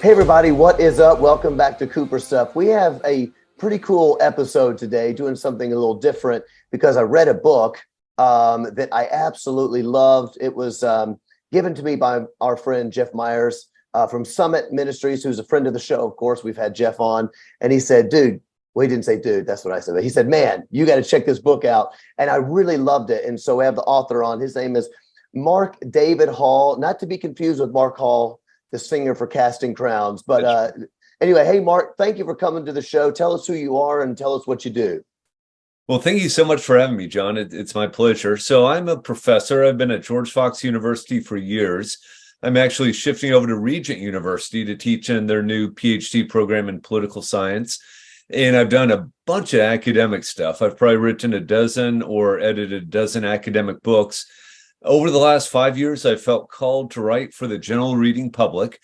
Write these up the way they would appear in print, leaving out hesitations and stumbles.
Hey everybody, what is up? Welcome back to Cooper Stuff. We have a pretty cool episode today, doing something a little different because I read a book that I absolutely loved. It was given to me by our friend Jeff Myers from Summit Ministries, who's a friend of the show. Of course, we've had Jeff on, and he said, dude, well, he didn't say dude, that's what I said, but he said, man, you got to check this book out. And I really loved it. And so we have the author on. His name is Mark David Hall, not to be confused with Mark Hall, the singer for Casting Crowns. But anyway, hey, Mark, thank you for coming to the show. Tell us who you are and tell us what you do. Well, thank you so much for having me, John. It's my pleasure. So I'm a professor. I've been at George Fox University for years. I'm actually shifting over to Regent University to teach in their new PhD program in political science. And I've done a bunch of academic stuff. I've probably written a dozen or edited a dozen academic books. Over the last 5 years, I felt called to write for the general reading public.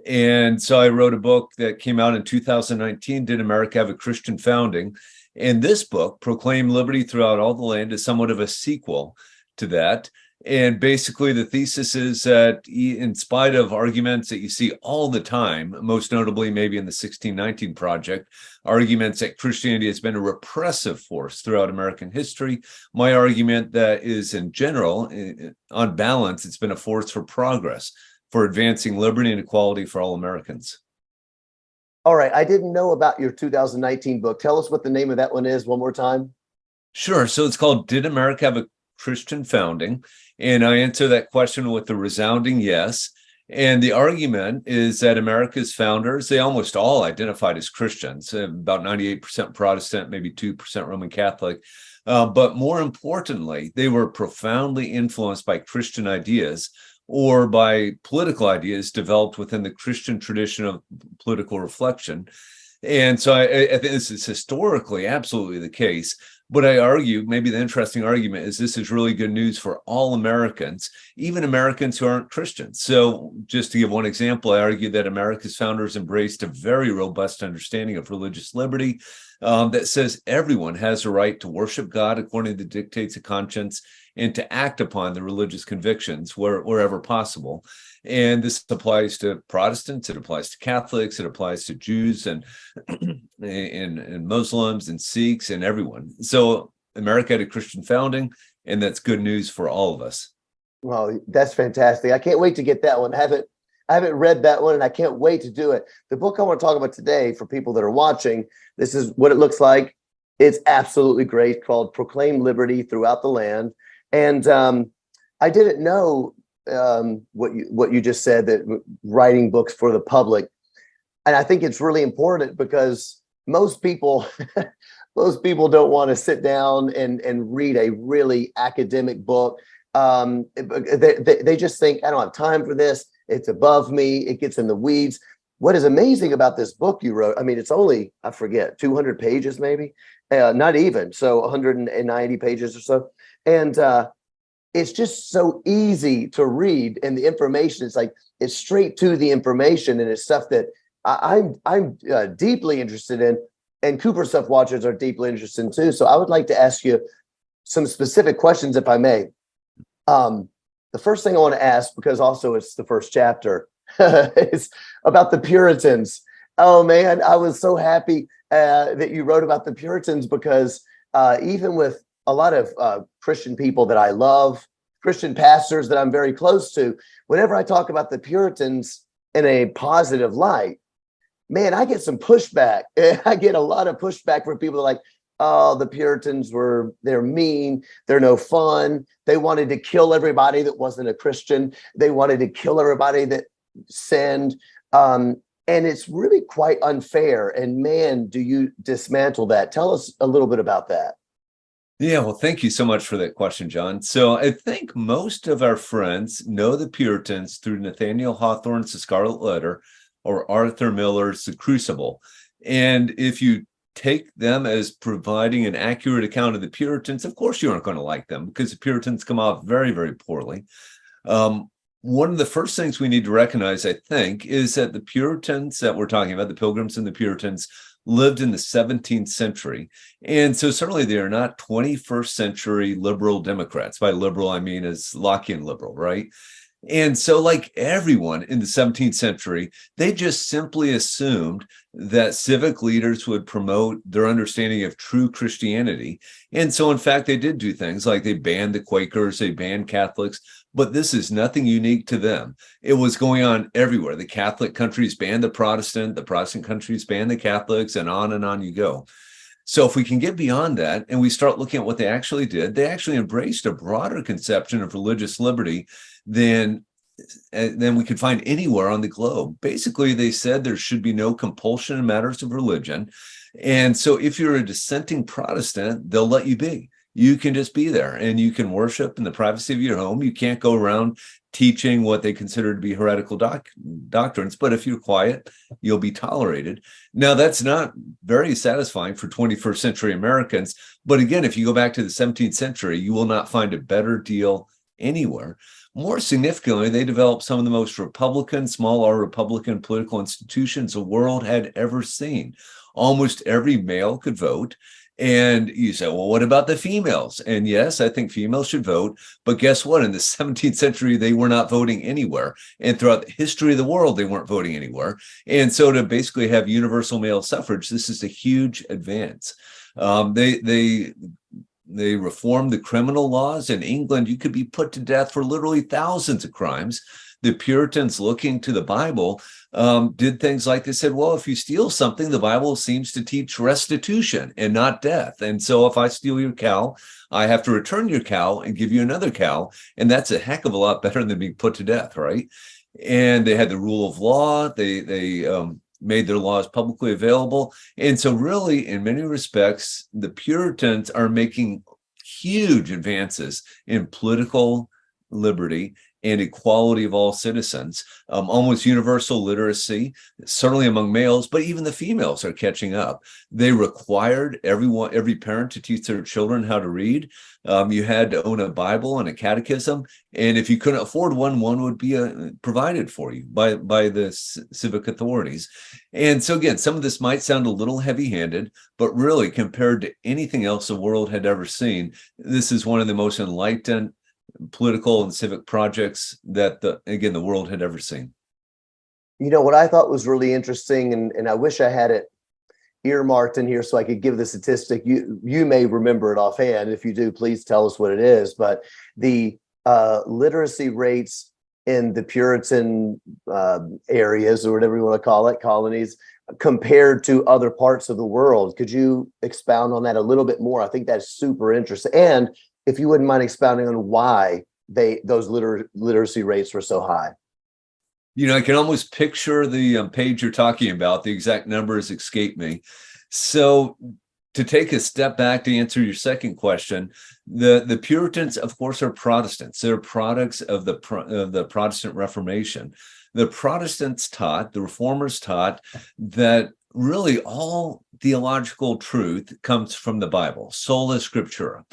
And so I wrote a book that came out in 2019, Did America Have a Christian Founding? And this book, Proclaim Liberty Throughout All the Land, is somewhat of a sequel to that. And basically, the thesis is that in spite of arguments that you see all the time, most notably maybe in the 1619 Project, arguments that Christianity has been a repressive force throughout American history, my argument that is in general, on balance, it's been a force for progress, for advancing liberty and equality for all Americans. All right. I didn't know about your 2019 book. Tell us what the name of that one is one more time. Sure. So it's called Did America Have a Christian Founding? And I answer that question with a resounding yes. And the argument is that America's founders, they almost all identified as Christians, about 98% Protestant, maybe 2% Roman Catholic. But more importantly, they were profoundly influenced by Christian ideas or by political ideas developed within the Christian tradition of political reflection. And so I think this is historically absolutely the case. But I argue, maybe the interesting argument is this is really good news for all Americans, even Americans who aren't Christians. So just to give one example, I argue that America's founders embraced a very robust understanding of religious liberty that says everyone has a right to worship God according to the dictates of conscience and to act upon the religious convictions wherever possible. And this applies to Protestants, it applies to Catholics, it applies to Jews and Muslims and Sikhs and everyone. So America had a Christian founding, and that's good news for all of us. Well, that's fantastic. I can't wait to get that one. I haven't read that one, and I can't wait to do it. The book I want to talk about today, for people that are watching, this is what it looks like. It's absolutely great, called Proclaim Liberty Throughout the Land. And I didn't know what you just said, that writing books for the public. And I think it's really important because most people don't want to sit down and read a really academic book. They just think, I don't have time for this. It's above me. It gets in the weeds. What is amazing about this book you wrote, I mean, it's only, I forget, 200 pages, maybe, not even. So 190 pages or so. And it's just so easy to read. And the information, it's straight to the information. And it's stuff that I'm deeply interested in. And Cooper Stuff watchers are deeply interested in too. So I would like to ask you some specific questions, if I may. The first thing I want to ask, because also it's the first chapter, is about the Puritans. Oh man, I was so happy that you wrote about the Puritans, because even with a lot of Christian people that I love, Christian pastors that I'm very close to, whenever I talk about the Puritans in a positive light, man, I get some pushback. I get a lot of pushback from people like, oh, the Puritans they're mean, they're no fun. They wanted to kill everybody that wasn't a Christian. They wanted to kill everybody that sinned. And it's really quite unfair. And man, do you dismantle that? Tell us a little bit about that. Yeah, well, thank you so much for that question, John. So I think most of our friends know the Puritans through Nathaniel Hawthorne's The Scarlet Letter or Arthur Miller's The Crucible. And if you take them as providing an accurate account of the Puritans, of course you aren't going to like them, because the Puritans come off very, very poorly. One of the first things we need to recognize, I think, is that the Puritans that we're talking about, the Pilgrims and the Puritans, lived in the 17th century. And so certainly they are not 21st century liberal Democrats. By liberal, I mean as Lockean liberal, right? And so, like everyone in the 17th century, they just simply assumed that civic leaders would promote their understanding of true Christianity. And so, in fact, they did do things like they banned the Quakers, they banned Catholics, but this is nothing unique to them. It was going on everywhere. The Catholic countries banned the Protestant countries banned the Catholics, and on you go. So if we can get beyond that and we start looking at what they actually did, they actually embraced a broader conception of religious liberty than we could find anywhere on the globe. Basically, they said there should be no compulsion in matters of religion. And so if you're a dissenting Protestant, they'll let you be. You can just be there and you can worship in the privacy of your home. You can't go around teaching what they consider to be heretical doctrines, but if you're quiet, you'll be tolerated. Now, that's not very satisfying for 21st century Americans, but again, if you go back to the 17th century, you will not find a better deal anywhere. More significantly, they developed some of the most Republican, small r Republican political institutions the world had ever seen. Almost every male could vote. And you say, well, what about the females? And yes, I think females should vote. But guess what? In the 17th century, they were not voting anywhere. And throughout the history of the world, they weren't voting anywhere. And so to basically have universal male suffrage, this is a huge advance. They reformed the criminal laws. In England, you could be put to death for literally thousands of crimes. The Puritans, looking to the Bible, did things like they said, well, if you steal something, the Bible seems to teach restitution and not death. And so if I steal your cow, I have to return your cow and give you another cow. And that's a heck of a lot better than being put to death, right? And they had the rule of law. They made their laws publicly available. And so really, in many respects, the Puritans are making huge advances in political liberty and equality of all citizens, almost universal literacy, certainly among males, but even the females are catching up. They required every parent to teach their children how to read. You had to own a Bible and a catechism, and if you couldn't afford one would be provided for you by the civic authorities. And so again, some of this might sound a little heavy-handed, but really compared to anything else the world had ever seen, this is one of the most enlightened political and civic projects that the world had ever seen. You know, what I thought was really interesting, and I wish I had it earmarked in here so I could give the statistic. You may remember it offhand. If you do, please tell us what it is. But the literacy rates in the Puritan areas, or whatever you want to call it, colonies, compared to other parts of the world. Could you expound on that a little bit more? I think that's super interesting. And if you wouldn't mind expounding on why those literacy rates were so high. You know, I can almost picture the page you're talking about. The exact numbers escape me. So to take a step back to answer your second question, the Puritans, of course, are Protestants. They're products of the Protestant Reformation. The Protestants taught, the Reformers taught, that really all theological truth comes from the Bible, sola scriptura.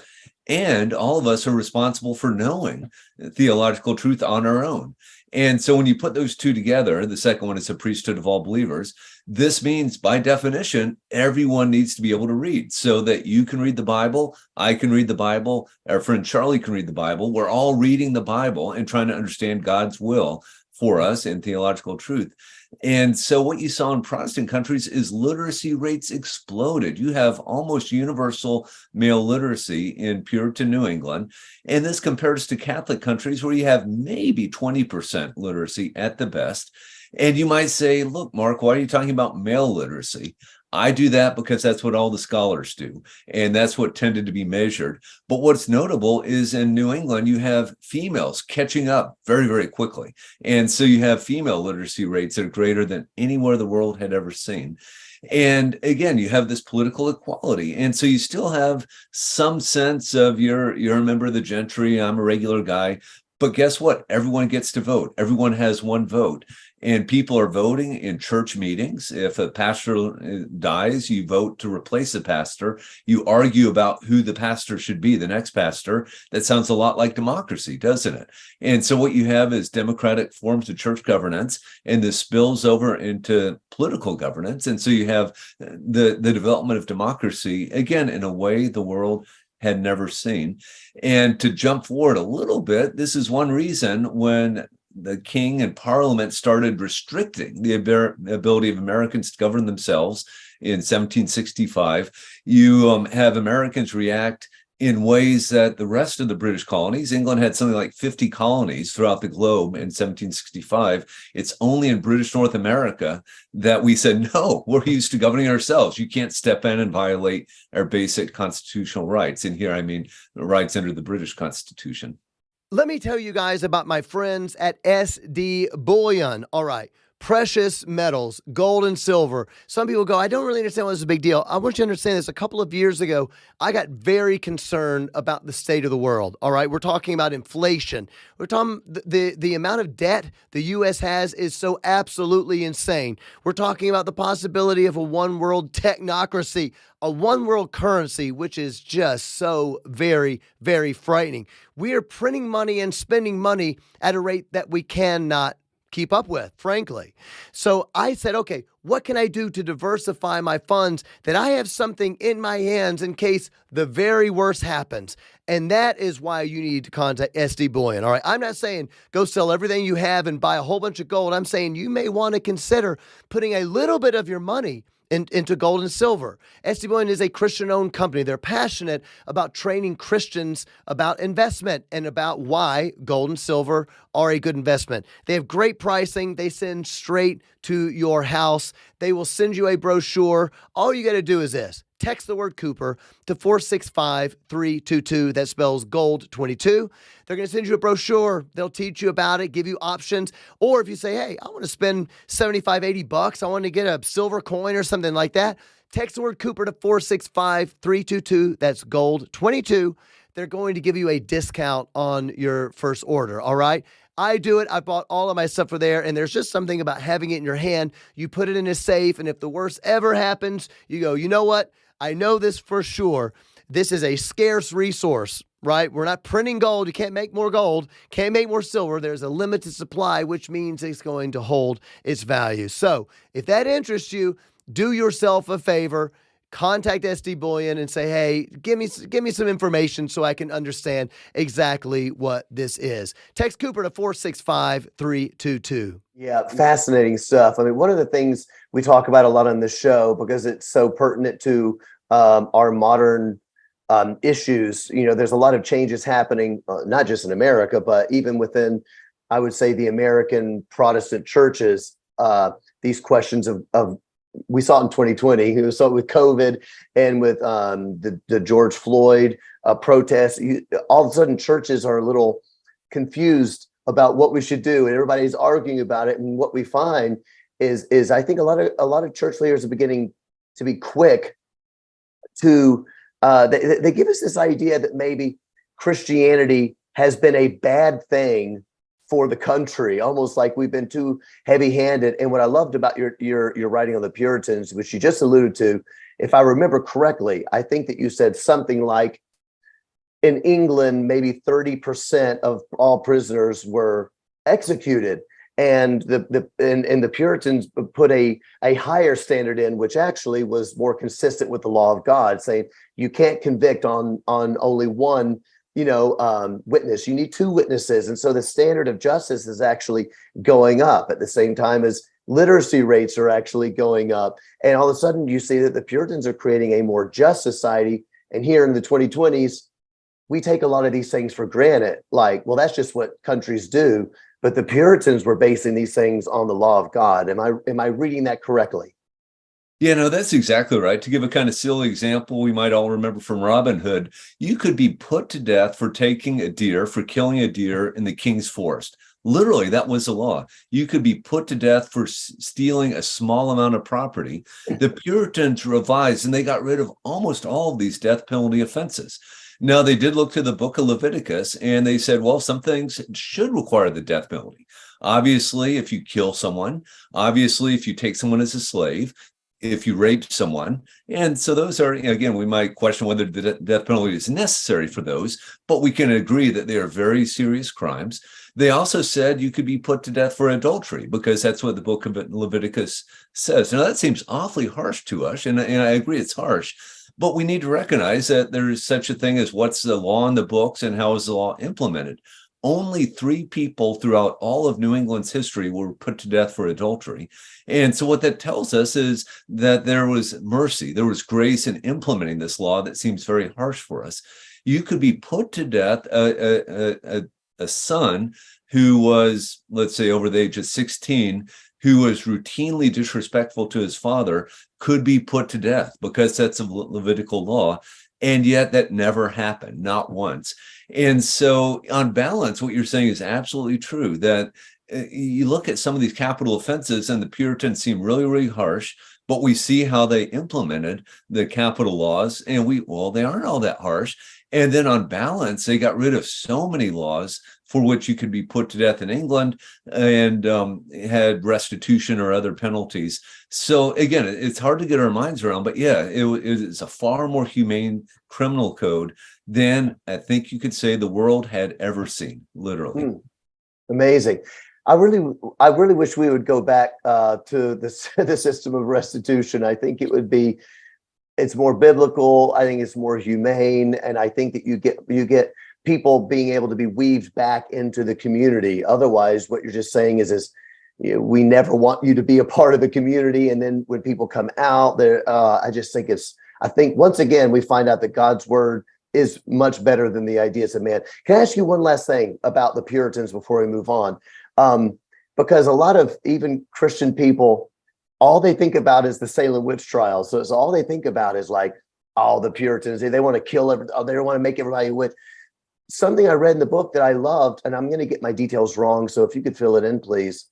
And all of us are responsible for knowing theological truth on our own. And so when you put those two together, the second one is the priesthood of all believers. This means, by definition, everyone needs to be able to read, so that you can read the Bible, I can read the Bible, our friend Charlie can read the Bible. We're all reading the Bible and trying to understand God's will for us in theological truth. And so what you saw in Protestant countries is literacy rates exploded. You have almost universal male literacy in Puritan New England. And this compares to Catholic countries where you have maybe 20% literacy at the best. And you might say, look, Mark, why are you talking about male literacy? I do that because that's what all the scholars do, and that's what tended to be measured. But what's notable is in New England, you have females catching up very, very quickly. And so you have female literacy rates that are greater than anywhere the world had ever seen. And again, you have this political equality. And so you still have some sense of you're a member of the gentry, I'm a regular guy. But guess what? Everyone gets to vote. Everyone has one vote. And people are voting in church meetings. If a pastor dies, you vote to replace the pastor. You argue about who the pastor should be, the next pastor. That sounds a lot like democracy, doesn't it? And so what you have is democratic forms of church governance, and this spills over into political governance. And so you have the development of democracy, again, in a way the world had never seen. And to jump forward a little bit, this is one reason when the king and parliament started restricting the ability of Americans to govern themselves in 1765, you have Americans react in ways that the rest of the British colonies, England had something like 50 colonies throughout the globe in 1765. It's only in British North America that we said, no, we're used to governing ourselves. You can't step in and violate our basic constitutional rights. And here, I mean, the rights under the British Constitution. Let me tell you guys about my friends at SD Bullion. All right. Precious metals, gold and silver. Some people go, I don't really understand why this is a big deal. I want you to understand this. A couple of years ago, I got very concerned about the state of the world. All right. We're talking about inflation. We're talking the amount of debt the U.S. has is so absolutely insane. We're talking about the possibility of a one world technocracy, a one world currency, which is just so very, very frightening. We are printing money and spending money at a rate that we cannot keep up with, frankly. So I said, okay, what can I do to diversify my funds that I have something in my hands in case the very worst happens? And that is why you need to contact SD Bullion. All right. I'm not saying go sell everything you have and buy a whole bunch of gold. I'm saying you may want to consider putting a little bit of your money into gold and silver. SD Bullion is a Christian-owned company. They're passionate about training Christians about investment and about why gold and silver are a good investment. They have great pricing. They send straight to your house. They will send you a brochure. All you got to do is this. Text the word Cooper to 465-322. That spells gold 22. They're going to send you a brochure. They'll teach you about it, give you options. Or if you say, hey, I want to spend $75-$80. I want to get a silver coin or something like that. Text the word Cooper to 465-322. That's gold 22. They're going to give you a discount on your first order. All right. I do it. I bought all of my stuff for there, and there's just something about having it in your hand. You put it in a safe, and if the worst ever happens, you go, you know what? I know this for sure. This is a scarce resource, right? We're not printing gold. You can't make more gold, can't make more silver. There's a limited supply, which means it's going to hold its value. So if that interests you, do yourself a favor. Contact SD Bullion and say, hey, give me some information so I can understand exactly what this is. Text Cooper to 465-322. Yeah, fascinating stuff. I mean, one of the things we talk about a lot on the show, because it's so pertinent to our modern issues, you know, there's a lot of changes happening, not just in America, but even within, I would say, the American Protestant churches, these questions of we saw it in 2020. We saw it with COVID and with the George Floyd protests. All of a sudden, churches are a little confused about what we should do, and everybody's arguing about it. And what we find is I think a lot of church leaders are beginning to be quick to they give us this idea that maybe Christianity has been a bad thing for the country, almost like we've been too heavy-handed. And what I loved about your writing on the Puritans, which you just alluded to, if I remember correctly, I think that you said something like in England, maybe 30% of all prisoners were executed. And the Puritans put a higher standard in, which actually was more consistent with the law of God, saying you can't convict on only one witness. You need two witnesses. And so the standard of justice is actually going up at the same time as literacy rates are actually going up. And all of a sudden you see that the Puritans are creating a more just society. And here in the 2020s, we take a lot of these things for granted. Like, well, that's just what countries do. But the Puritans were basing these things on the law of God. Am I reading that correctly? Yeah, no, that's exactly right. To give a kind of silly example, we might all remember from Robin Hood, you could be put to death for killing a deer in the king's forest. Literally, that was the law. You could be put to death for stealing a small amount of property. The Puritans revised, and they got rid of almost all of these death penalty offenses. Now, they did look to the book of Leviticus, and they said, well, some things should require the death penalty. Obviously, if you kill someone, obviously, if you take someone as a slave, if you rape someone. And so those are, again, we might question whether the death penalty is necessary for those, but we can agree that they are very serious crimes. They also said you could be put to death for adultery, because that's what the book of Leviticus says. Now, that seems awfully harsh to us, and I agree it's harsh, but we need to recognize that there is such a thing as what's the law in the books and how is the law implemented. only 3 people throughout all of New England's history were put to death for adultery. And so what that tells us is that there was mercy, there was grace in implementing this law that seems very harsh for us. You could be put to death, a son who was, let's say, over the age of 16, who was routinely disrespectful to his father, could be put to death because that's a Levitical law. And yet that never happened, not once. And so on balance, what you're saying is absolutely true, that you look at some of these capital offenses and the Puritans seem really, really harsh, but we see how they implemented the capital laws and they aren't all that harsh. And then on balance, they got rid of so many laws for which you could be put to death in England and had restitution or other penalties. So again, it's hard to get our minds around, but yeah, it's a far more humane criminal code than I think you could say the world had ever seen, literally. Amazing. I really wish we would go back to the system of restitution. I think it's more biblical. I think it's more humane, and I think that you get people being able to be weaved back into the community. Otherwise, what you're just saying is we never want you to be a part of the community, and then when people come out there, I think once again we find out that God's word is much better than the ideas of man. Can I ask you one last thing about the Puritans before we move on? Because a lot of even Christian people, all they think about is the Salem witch trials. So it's all they think about is like, the Puritans, they want to kill they don't want to make everybody witch. Something I read in the book that I loved, and I'm going to get my details wrong, so if you could fill it in, please.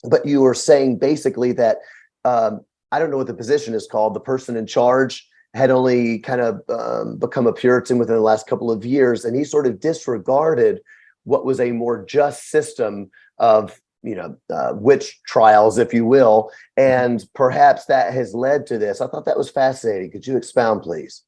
But you were saying basically that, I don't know what the position is called, the person in charge had only kind of become a Puritan within the last couple of years, and he sort of disregarded what was a more just system of witch trials, if you will, and perhaps that has led to this. I thought that was fascinating. Could you expound, please?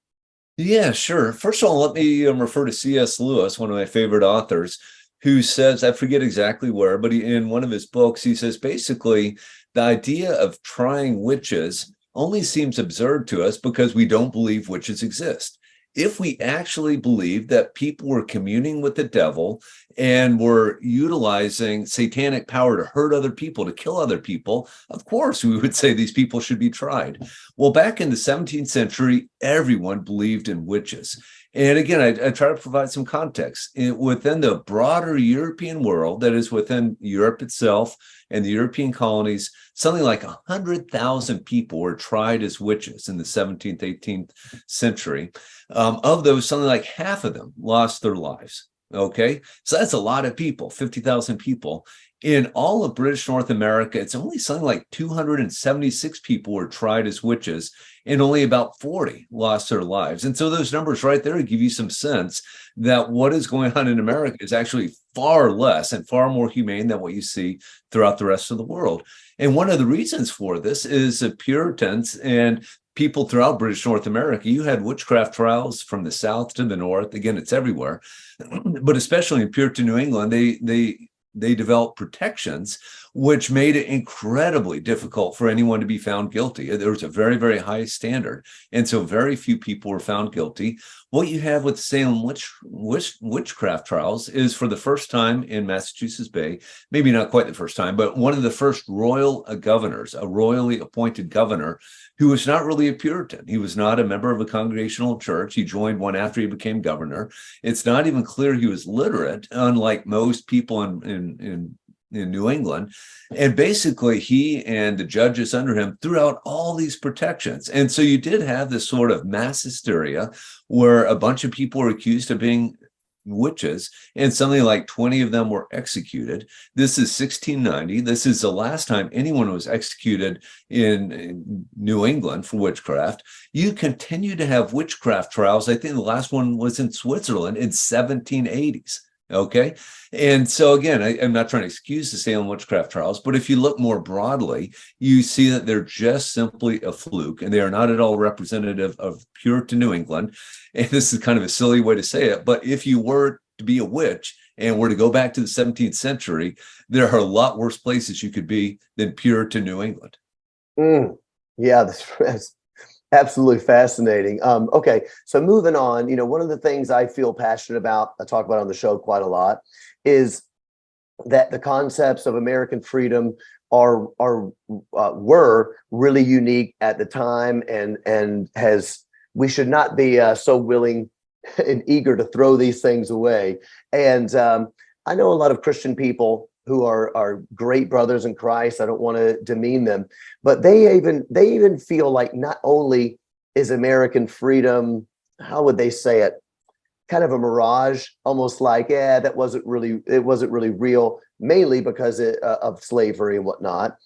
Yeah, sure. First of all, let me refer to C.S. Lewis, one of my favorite authors, who says, I forget exactly where, but in one of his books, he says, basically, the idea of trying witches only seems absurd to us because we don't believe witches exist. If we actually believed that people were communing with the devil and were utilizing satanic power to hurt other people, to kill other people, of course, we would say these people should be tried. Well, back in the 17th century, everyone believed in witches. And again, I try to provide some context. Within the broader European world, that is within Europe itself and the European colonies, something like 100,000 people were tried as witches in the 17th, 18th century. Of those, something like half of them lost their lives. Okay, so that's a lot of people, 50,000 people. In all of British North America, it's only something like 276 people were tried as witches, and only about 40 lost their lives. And so those numbers right there give you some sense that what is going on in America is actually far less and far more humane than what you see throughout the rest of the world. And one of the reasons for this is the Puritans and people throughout British North America. You had witchcraft trials from the south to the north. Again, it's everywhere, but especially in Puritan New England, they developed protections which made it incredibly difficult for anyone to be found guilty. There was a very, very high standard, and so very few people were found guilty. What you have with Salem witchcraft trials is, for the first time in Massachusetts Bay, maybe not quite the first time, but one of the first royal governors, a royally appointed governor, who was not really a Puritan. He was not a member of a congregational church. He joined one after he became governor. It's not even clear he was literate, unlike most people in New England. And basically, he and the judges under him threw out all these protections. And so you did have this sort of mass hysteria where a bunch of people were accused of being witches, and something like 20 of them were executed. This is 1690. This is the last time anyone was executed in New England for witchcraft. You continue to have witchcraft trials. I think the last one was in Switzerland in 1780s. Okay. And so again, I'm not trying to excuse the Salem witchcraft trials, but if you look more broadly, you see that they're just simply a fluke, and they are not at all representative of Puritan New England. And this is kind of a silly way to say it, but if you were to be a witch and were to go back to the 17th century, there are a lot worse places you could be than Puritan New England. Yeah, Absolutely fascinating. Okay, so moving on, one of the things I feel passionate about, I talk about on the show quite a lot, is that the concepts of American freedom are were really unique at the time, and has we should not be so willing and eager to throw these things away. And I know a lot of Christian people who are great brothers in Christ. I don't want to demean them, but they even feel like not only is American freedom, how would they say it, kind of a mirage, almost like, yeah, it wasn't really real, mainly because of slavery and whatnot.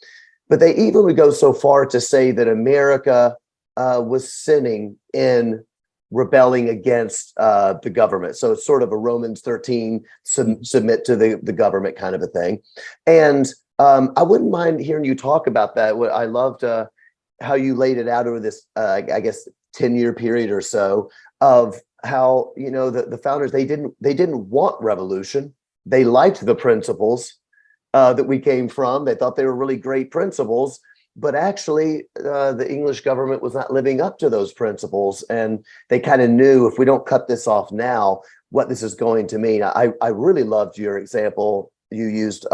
But they even would go so far to say that America was sinning in rebelling against the government. So it's sort of a Romans 13, submit to the government kind of a thing. And I wouldn't mind hearing you talk about that. I loved how you laid it out over this, I guess, 10-year period or so, of how, the founders, they didn't want revolution. They liked the principles that we came from. They thought they were really great principles, but actually the English government was not living up to those principles. And they kind of knew, if we don't cut this off now, what this is going to mean. I really loved your example you used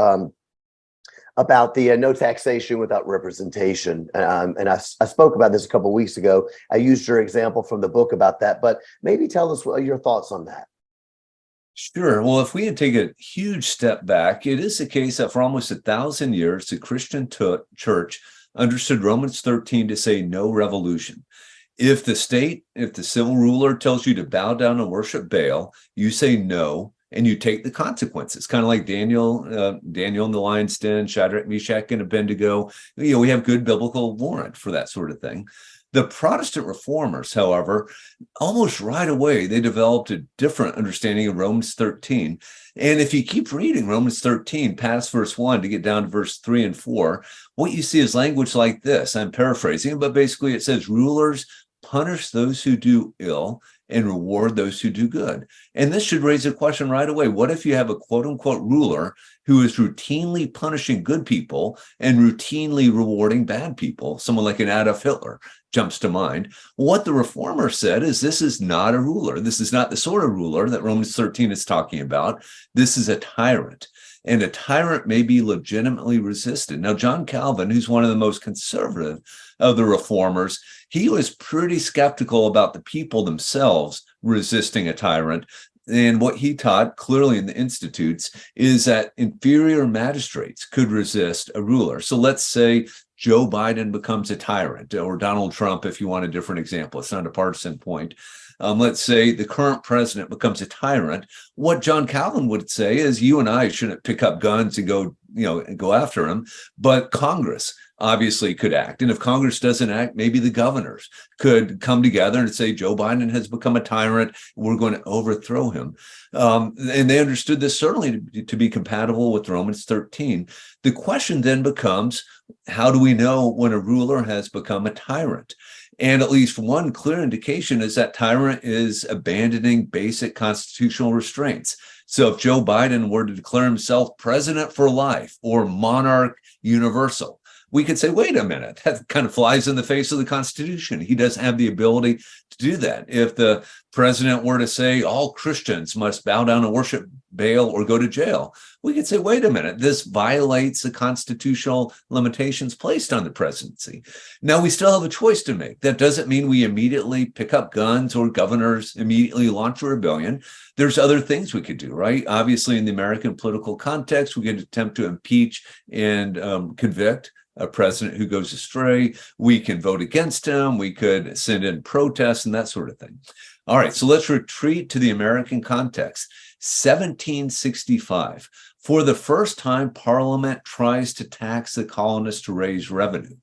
about the no taxation without representation. And I spoke about this a couple of weeks ago. I used your example from the book about that, but maybe tell us what your thoughts on that. Sure. Well, if we had taken a huge step back, it is the case that for almost 1,000 years, the Christian church understood Romans 13 to say no revolution. If the civil ruler tells you to bow down and worship Baal, you say no, and you take the consequences. Kind of like Daniel in the lion's den, Shadrach, Meshach, and Abednego. We have good biblical warrant for that sort of thing. The Protestant reformers, however, almost right away, they developed a different understanding of Romans 13. And if you keep reading Romans 13, past verse 1 to get down to verse 3 and 4, what you see is language like this. I'm paraphrasing, but basically it says, rulers punish those who do ill and reward those who do good. And this should raise a question right away. What if you have a quote unquote ruler who is routinely punishing good people and routinely rewarding bad people? Someone like an Adolf Hitler jumps to mind. What the reformer said is, this is not a ruler. This is not the sort of ruler that Romans 13 is talking about. This is a tyrant. And a tyrant may be legitimately resisted. Now, John Calvin, who's one of the most conservative of the reformers, he was pretty skeptical about the people themselves resisting a tyrant. And what he taught clearly in the Institutes is that inferior magistrates could resist a ruler. So let's say Joe Biden becomes a tyrant, or Donald Trump, if you want a different example. It's not a partisan point. Let's say the current president becomes a tyrant. What John Calvin would say is, you and I shouldn't pick up guns and go after him, but Congress obviously could act. And if Congress doesn't act, maybe the governors could come together and say, Joe Biden has become a tyrant, we're going to overthrow him. And they understood this certainly to be compatible with Romans 13. The question then becomes, how do we know when a ruler has become a tyrant? And at least one clear indication is that tyrant is abandoning basic constitutional restraints. So if Joe Biden were to declare himself president for life or monarch universal, we could say, wait a minute, that kind of flies in the face of the Constitution. He doesn't have the ability to do that. If the president were to say all Christians must bow down and worship Baal or go to jail, we could say, wait a minute, this violates the constitutional limitations placed on the presidency. Now, we still have a choice to make. That doesn't mean we immediately pick up guns or governors immediately launch a rebellion. There's other things we could do, right? Obviously, in the American political context, we could attempt to impeach and convict a president who goes astray. We can vote against him. We could send in protests and that sort of thing. All right, so let's retreat to the American context. 1765. For the first time, Parliament tries to tax the colonists to raise revenue.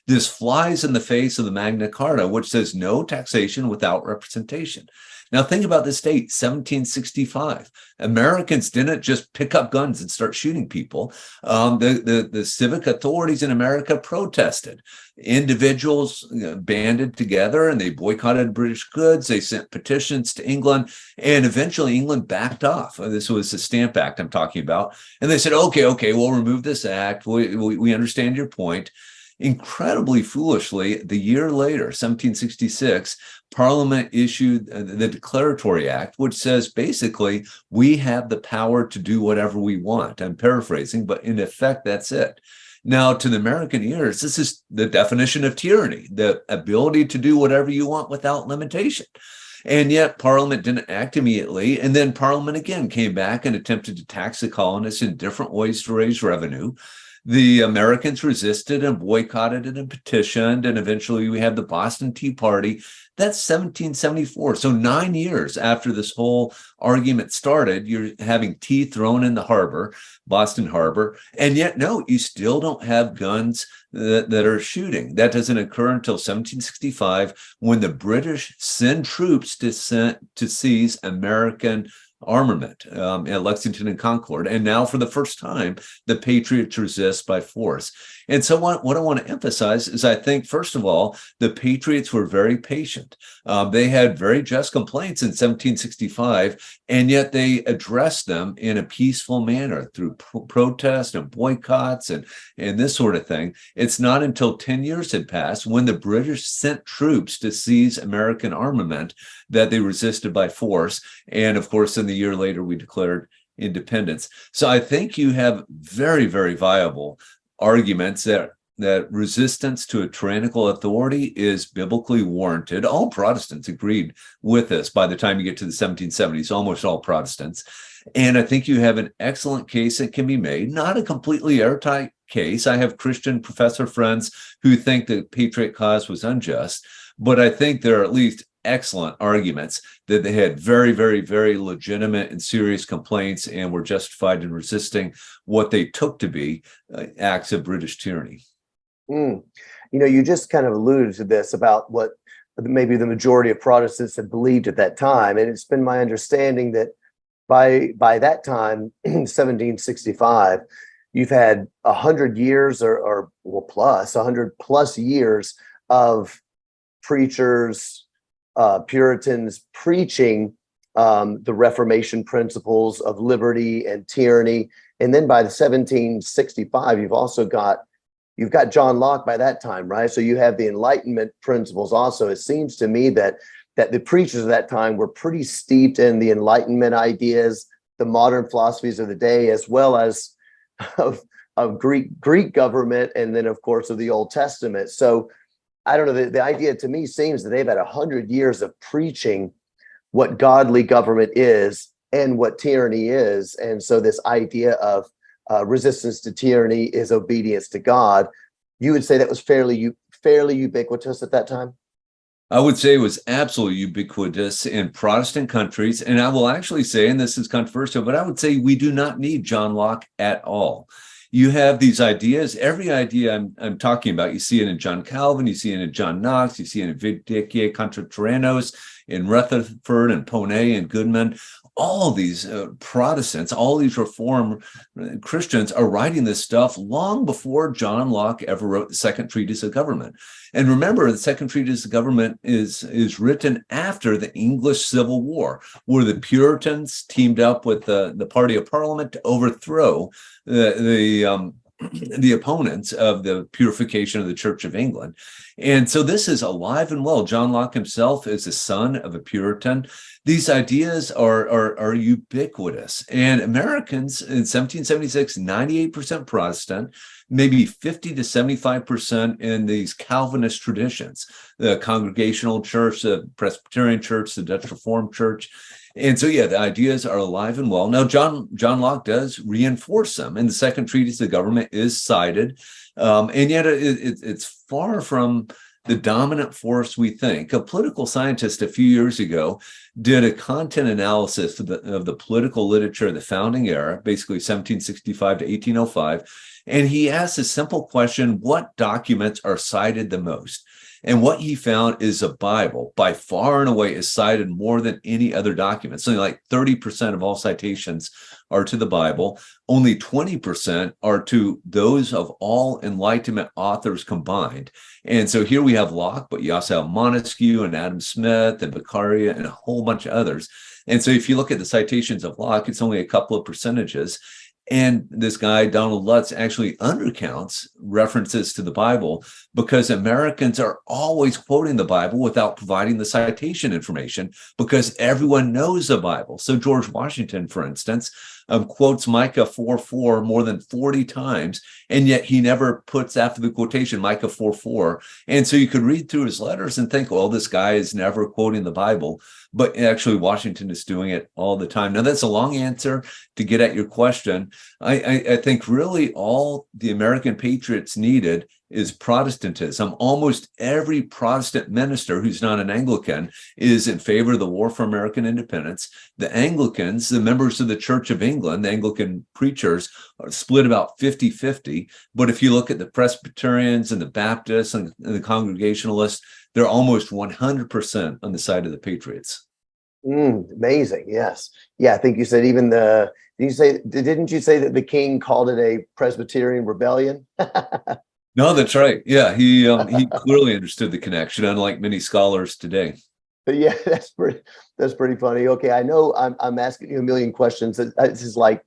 This flies in the face of the Magna Carta, which says no taxation without representation. Now, think about this date, 1765. Americans didn't just pick up guns and start shooting people. The civic authorities in America protested. Individuals banded together and they boycotted British goods. They sent petitions to England, and eventually England backed off. This was the Stamp Act I'm talking about. And they said, okay, we'll remove this act. We understand your point. Incredibly foolishly, the year later, 1766, Parliament issued the Declaratory Act, which says basically we have the power to do whatever we want. I'm paraphrasing, but in effect, that's it. Now, to the American ears, this is the definition of tyranny, the ability to do whatever you want without limitation. And yet Parliament didn't act immediately. And then Parliament again came back and attempted to tax the colonists in different ways to raise revenue. The Americans resisted and boycotted it and petitioned. And eventually we had the Boston Tea Party. That's 1774. So 9 years after this whole argument started, you're having tea thrown in the harbor, Boston Harbor. And yet, no, you still don't have guns that are shooting. That doesn't occur until 1765, when the British send troops to seize American armament at Lexington and Concord. And now, for the first time, the Patriots resist by force. And so what I want to emphasize is, I think, first of all, the Patriots were very patient. They had very just complaints in 1765, and yet they addressed them in a peaceful manner through protest and boycotts and this sort of thing. It's not until 10 years had passed, when the British sent troops to seize American armament, that they resisted by force. And of course, in the year later, we declared independence. So I think you have very, very viable arguments that resistance to a tyrannical authority is biblically warranted. All Protestants agreed with this by the time you get to the 1770s, almost all Protestants. And I think you have an excellent case that can be made, not a completely airtight case. I have Christian professor friends who think the Patriot cause was unjust, but I think there are at least excellent arguments that they had very, very, very legitimate and serious complaints and were justified in resisting what they took to be acts of British tyranny. You know, you just kind of alluded to this about what maybe the majority of Protestants had believed at that time. And it's been my understanding that by that time, 1765, you've had 100 years or plus 100 plus years of preachers, Puritans preaching the Reformation principles of liberty and tyranny. And then by the 1765, you've got John Locke by that time, right? So you have the Enlightenment principles also. It seems to me that the preachers of that time were pretty steeped in the Enlightenment ideas, the modern philosophies of the day, as well as of Greek government, and then of course of the Old Testament. So I don't know, the idea to me seems that they've had 100 years of preaching what godly government is and what tyranny is. And so this idea of resistance to tyranny is obedience to God. You would say that was fairly ubiquitous at that time? I would say it was absolutely ubiquitous in Protestant countries. And I will actually say, and this is controversial, but I would say we do not need John Locke at all. You have these ideas, every idea I'm talking about, you see it in John Calvin, you see it in John Knox, you see it in Vidicia contra Tyrannos, in Rutherford and Ponet and Goodman. All these Protestants, all these Reformed Christians are writing this stuff long before John Locke ever wrote the Second Treatise of Government. And remember, the Second Treatise of Government is written after the English Civil War, where the Puritans teamed up with the party of Parliament to overthrow the opponents of the purification of the Church of England. And so this is alive and well. John Locke himself is the son of a Puritan. These ideas are ubiquitous. And Americans in 1776, 98% Protestant, maybe 50 to 75% in these Calvinist traditions, the Congregational Church, the Presbyterian Church, the Dutch Reformed Church. And so, yeah, the ideas are alive and well. Now, John Locke does reinforce them, and the Second Treatise of Government is cited, and yet it's far from the dominant force we think. A political scientist a few years ago did a content analysis of the political literature of the founding era, basically 1765 to 1805, and he asked a simple question: what documents are cited the most? And what he found is the Bible, by far and away, is cited more than any other document. Something like 30% of all citations are to the Bible. Only 20% are to those of all Enlightenment authors combined. And so here we have Locke, but you also have Montesquieu and Adam Smith and Beccaria and a whole bunch of others. And so if you look at the citations of Locke, it's only a couple of percentages. And this guy, Donald Lutz, actually undercounts references to the Bible because Americans are always quoting the Bible without providing the citation information because everyone knows the Bible. So George Washington, for instance, quotes Micah 4:4 more than 40 times, and yet he never puts after the quotation Micah 4:4. And so you could read through his letters and think, well, this guy is never quoting the Bible. But actually, Washington is doing it all the time. Now, that's a long answer to get at your question. I think really all the American patriots needed is Protestantism. Almost every Protestant minister who's not an Anglican is in favor of the war for American independence. The Anglicans, the members of the Church of England, the Anglican preachers, are split about 50-50. But if you look at the Presbyterians and the Baptists and the Congregationalists, they're almost 100% on the side of the patriots. Amazing. Yes. Yeah. I think you said even didn't you say that the king called it a Presbyterian rebellion? No, that's right. Yeah. He clearly understood the connection, unlike many scholars today. But yeah, that's pretty funny. Okay. I know I'm asking you a million questions. This is like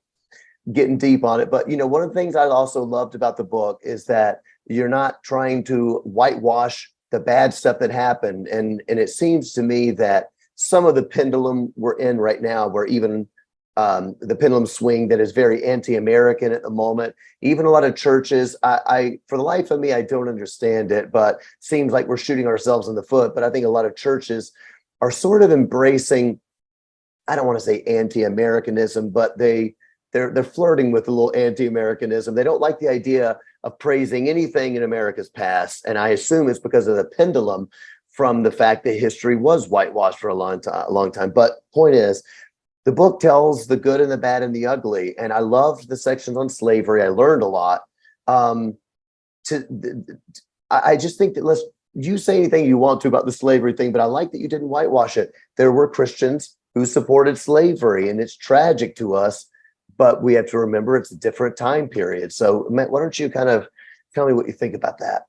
getting deep on it. But, one of the things I also loved about the book is that you're not trying to whitewash the bad stuff that happened. And it seems to me that some of the pendulum we're in right now, where even the pendulum swing that is very anti-American at the moment, even a lot of churches, I for the life of me, I don't understand it, but seems like we're shooting ourselves in the foot. But I think a lot of churches are sort of embracing, I don't want to say anti-Americanism, but they're flirting with a little anti-Americanism. They don't like the idea of praising anything in America's past. And I assume it's because of the pendulum from the fact that history was whitewashed for a long time. But point is, the book tells the good and the bad and the ugly. And I loved the sections on slavery. I learned a lot. I just think that you say anything you want to about the slavery thing, but I like that you didn't whitewash it. There were Christians who supported slavery, and it's tragic to us, but we have to remember it's a different time period. So Matt, why don't you kind of tell me what you think about that?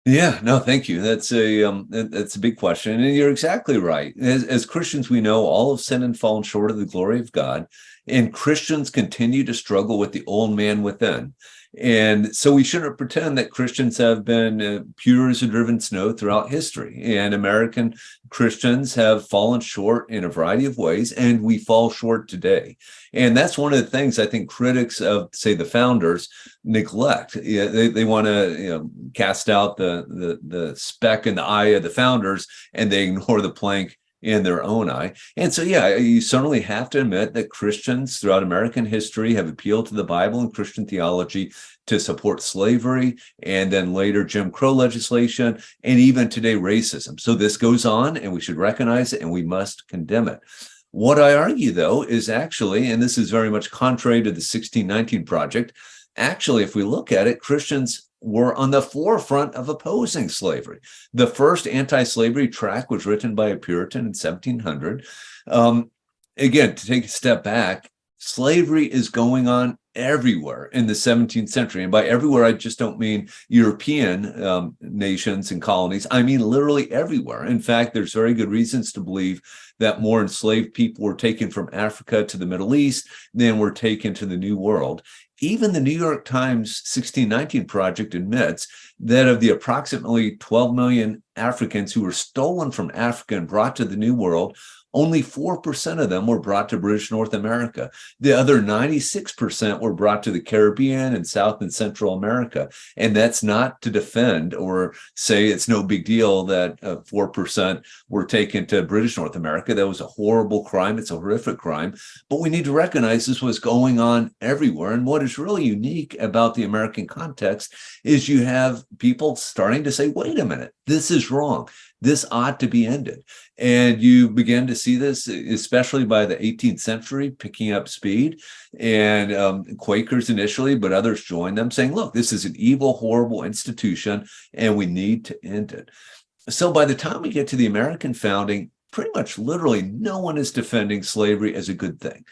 Yeah, no, thank you. That's a big question, and you're exactly right. As Christians, we know all have sinned and fallen short of the glory of God, and Christians continue to struggle with the old man within. And so we shouldn't pretend that Christians have been pure as a driven snow throughout history. And American Christians have fallen short in a variety of ways, and we fall short today. And that's one of the things I think critics of, say, the founders neglect. They want to cast out the speck in the eye of the founders, and they ignore the plank in their own eye. And so, yeah, you certainly have to admit that Christians throughout American history have appealed to the Bible and Christian theology to support slavery, and then later Jim Crow legislation, and even today racism. So this goes on, and we should recognize it, and we must condemn it. What I argue, though, is actually, and this is very much contrary to the 1619 Project, actually, if we look at it, Christians were on the forefront of opposing slavery. The first anti-slavery tract was written by a Puritan in 1700. Again, to take a step back, slavery is going on everywhere in the 17th century. And by everywhere, I just don't mean European nations and colonies. I mean literally everywhere. In fact, there's very good reasons to believe that more enslaved people were taken from Africa to the Middle East than were taken to the New World. Even the New York Times 1619 Project admits that of the approximately 12 million Africans who were stolen from Africa and brought to the New World, only 4% of them were brought to British North America. The other 96% were brought to the Caribbean and South and Central America. And that's not to defend or say it's no big deal that 4% were taken to British North America. That was a horrible crime. It's a horrific crime. But we need to recognize this was going on everywhere. And what is really unique about the American context is you have people starting to say, wait a minute, this is wrong. This ought to be ended. And you begin to see this, especially by the 18th century, picking up speed. And Quakers initially, but others joined them, saying, look, this is an evil, horrible institution, and we need to end it. So by the time we get to the American founding, pretty much literally no one is defending slavery as a good thing.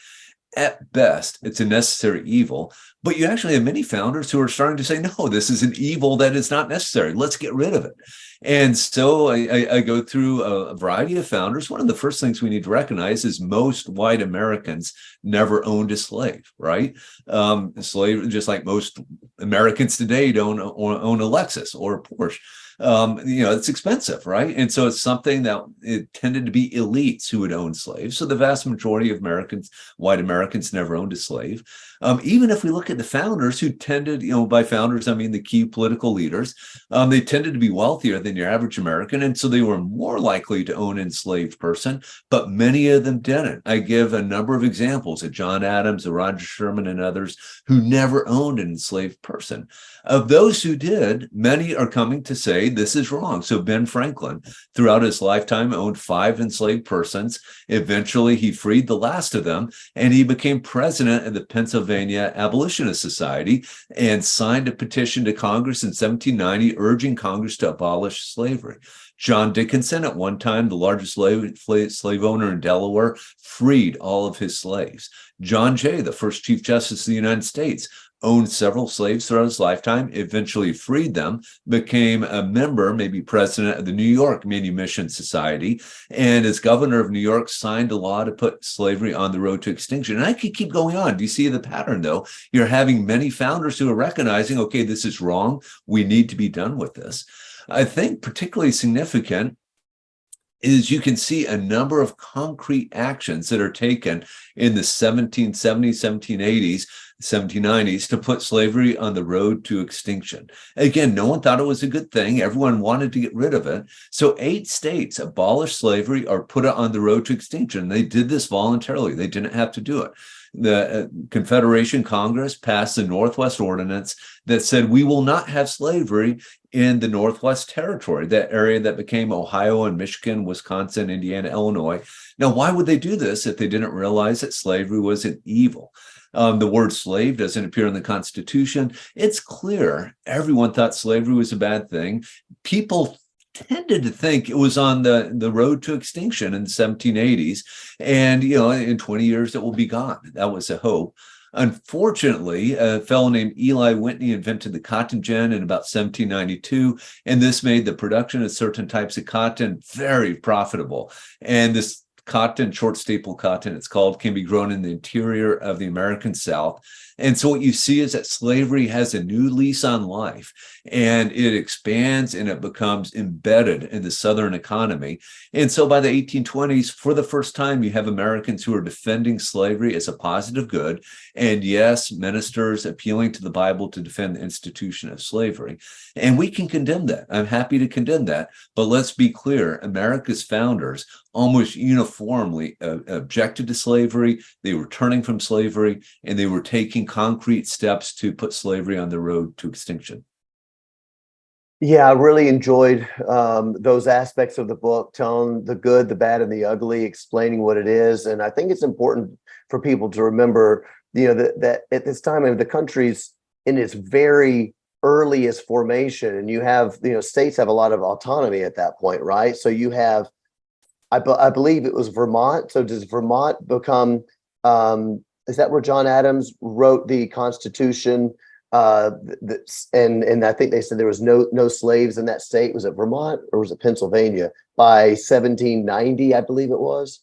at best, it's a necessary evil. But you actually have many founders who are starting to say, no, this is an evil that is not necessary. Let's get rid of it. And so I go through a variety of founders. One of the first things we need to recognize is most white Americans never owned a slave, right? Slave, just like most Americans today don't own a Lexus or a Porsche. It's expensive, right? And so it's something that it tended to be elites who would own slaves. So the vast majority of Americans, white Americans, never owned a slave. Even if we look at the founders who tended, by founders, I mean the key political leaders, they tended to be wealthier than your average American. And so they were more likely to own an enslaved person, but many of them didn't. I give a number of examples of John Adams, Roger Sherman, and others who never owned an enslaved person. Of those who did, many are coming to say this is wrong. So Ben Franklin, throughout his lifetime, owned 5 enslaved persons. Eventually, he freed the last of them, and he became president of the Pennsylvania Abolitionist Society and signed a petition to Congress in 1790 urging Congress to abolish slavery. John Dickinson, at one time the largest slave owner in Delaware, freed all of his slaves. John Jay, the first Chief Justice of the United States, owned several slaves throughout his lifetime, eventually freed them, became a member, maybe president of the New York Manumission Society, and as governor of New York, signed a law to put slavery on the road to extinction. And I could keep going on. Do you see the pattern, though? You're having many founders who are recognizing, okay, this is wrong. We need to be done with this. I think particularly significant is you can see a number of concrete actions that are taken in the 1770s, 1780s, 1790s to put slavery on the road to extinction. Again, no one thought it was a good thing. Everyone wanted to get rid of it. So 8 states abolished slavery or put it on the road to extinction. They did this voluntarily. They didn't have to do it. The Confederation Congress passed the Northwest Ordinance that said we will not have slavery in the Northwest Territory, that area that became Ohio and Michigan, Wisconsin, Indiana, Illinois. Now, why would they do this if they didn't realize that slavery was an evil? The word slave doesn't appear in the Constitution. It's clear everyone thought slavery was a bad thing. People tended to think it was on the road to extinction in the 1780s. And, in 20 years, it will be gone. That was a hope. Unfortunately, a fellow named Eli Whitney invented the cotton gin in about 1792, and this made the production of certain types of cotton very profitable. And this cotton, short staple cotton, it's called, can be grown in the interior of the American South. And so what you see is that slavery has a new lease on life, and it expands and it becomes embedded in the Southern economy. And so by the 1820s, for the first time, you have Americans who are defending slavery as a positive good. And yes, ministers appealing to the Bible to defend the institution of slavery. And we can condemn that. I'm happy to condemn that. But let's be clear, America's founders almost uniformly objected to slavery. They were turning from slavery, and they were taking concrete steps to put slavery on the road to extinction. Yeah, I really enjoyed those aspects of the book, telling the good, the bad, and the ugly, explaining what it is. And I think it's important for people to remember, that at this time, the country's in its very earliest formation, and you have, states have a lot of autonomy at that point, right? So you have, I believe it was Vermont. So does Vermont become, is that where John Adams wrote the Constitution? And I think they said there was no slaves in that state. Was it Vermont or was it Pennsylvania by 1790? I believe it was.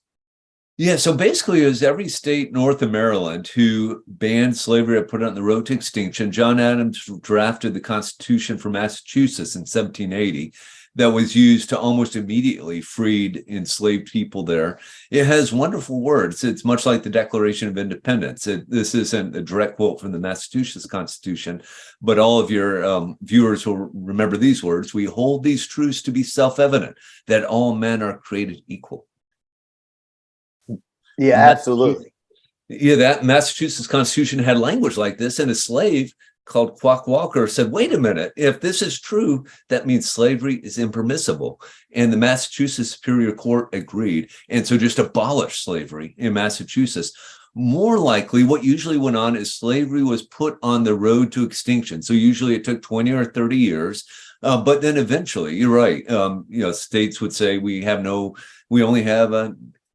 Yeah, so basically it was every state north of Maryland who banned slavery or put it on the road to extinction. John Adams drafted the Constitution for Massachusetts in 1780 that was used to almost immediately freed enslaved people there. It has wonderful words. It's much like the Declaration of Independence. This isn't a direct quote from the Massachusetts Constitution, but all of your viewers will remember these words. We hold these truths to be self-evident, that all men are created equal. Yeah, absolutely. Yeah, that Massachusetts Constitution had language like this, and a slave called Quock Walker said, wait a minute, if this is true, that means slavery is impermissible. And the Massachusetts Superior Court agreed, and so just abolished slavery in Massachusetts. More likely, what usually went on is slavery was put on the road to extinction. So usually it took 20 or 30 years. But then eventually, you're right, states would say we only have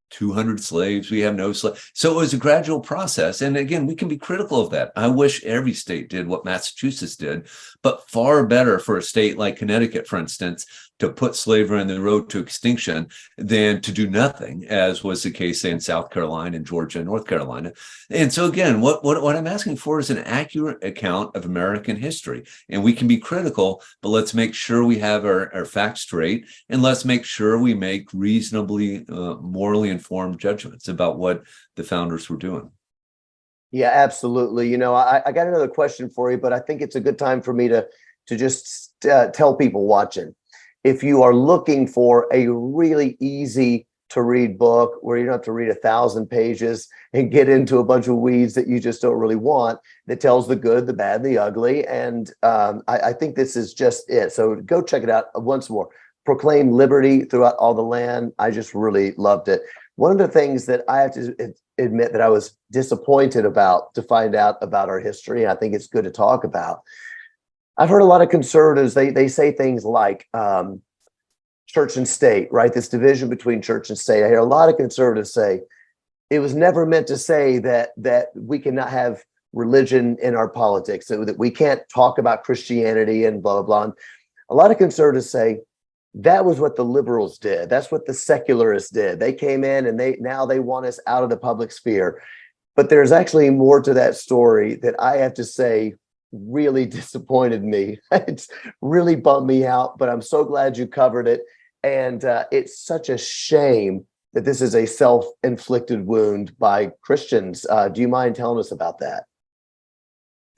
200 slaves, we have no slaves. So it was a gradual process. And again, we can be critical of that. I wish every state did what Massachusetts did, but far better for a state like Connecticut, for instance, to put slavery on the road to extinction than to do nothing, as was the case, say, in South Carolina and Georgia and North Carolina. And so again, what I'm asking for is an accurate account of American history. And we can be critical, but let's make sure we have our facts straight, and let's make sure we make reasonably, morally informed judgments about what the founders were doing. Yeah, absolutely. I got another question for you, but I think it's a good time for me to just tell people watching. If you are looking for a really easy to read book where you don't have to read 1,000 pages and get into a bunch of weeds that you just don't really want, that tells the good, the bad, the ugly. And I think this is just it. So go check it out once more. Proclaim liberty throughout all the land. I just really loved it. One of the things that I have to admit that I was disappointed about to find out about our history, and I think it's good to talk about. I've heard a lot of conservatives, they say things like church and state, right? This division between church and state. I hear a lot of conservatives say it was never meant to say that we cannot have religion in our politics, so that we can't talk about Christianity and blah, blah, blah. And a lot of conservatives say that was what the liberals did. That's what the secularists did. They came in and now they want us out of the public sphere. But there's actually more to that story that I have to say really disappointed me. It's really bummed me out, but I'm so glad you covered it. And it's such a shame that this is a self-inflicted wound by Christians. Do you mind telling us about that?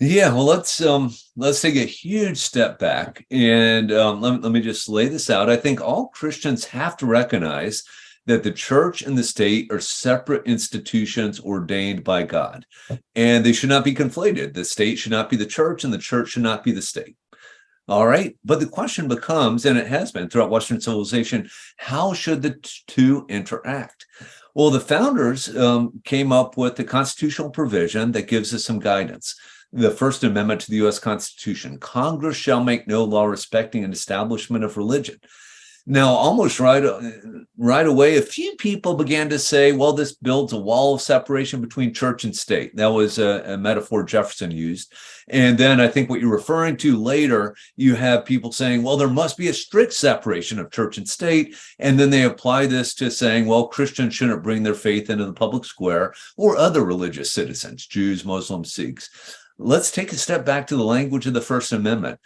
Yeah, well, let's take a huge step back, and let me just lay this out. I think all Christians have to recognize that the church and the state are separate institutions ordained by God, and they should not be conflated. The state should not be the church, and the church should not be the state. All right. But the question becomes, and it has been throughout Western civilization, how should the two interact? Well, the founders came up with the constitutional provision that gives us some guidance. The First Amendment to the U.S. Constitution: Congress shall make no law respecting an establishment of religion. Now, almost right away, a few people began to say, well, this builds a wall of separation between church and state. That was a metaphor Jefferson used. And then I think what you're referring to later, you have people saying, well, there must be a strict separation of church and state. And then they apply this to saying, well, Christians shouldn't bring their faith into the public square, or other religious citizens, Jews, Muslims, Sikhs. Let's take a step back to the language of the First Amendment.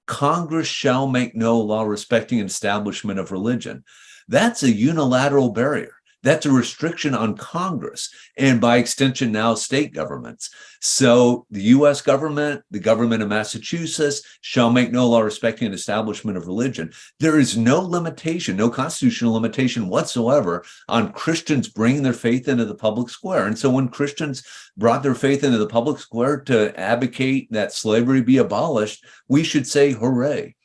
Congress shall make no law respecting an establishment of religion. That's a unilateral barrier. That's a restriction on Congress, and by extension now state governments. So the U.S. government, the government of Massachusetts, shall make no law respecting an establishment of religion. There is no limitation, no constitutional limitation whatsoever on Christians bringing their faith into the public square. And so when Christians brought their faith into the public square to advocate that slavery be abolished, we should say hooray.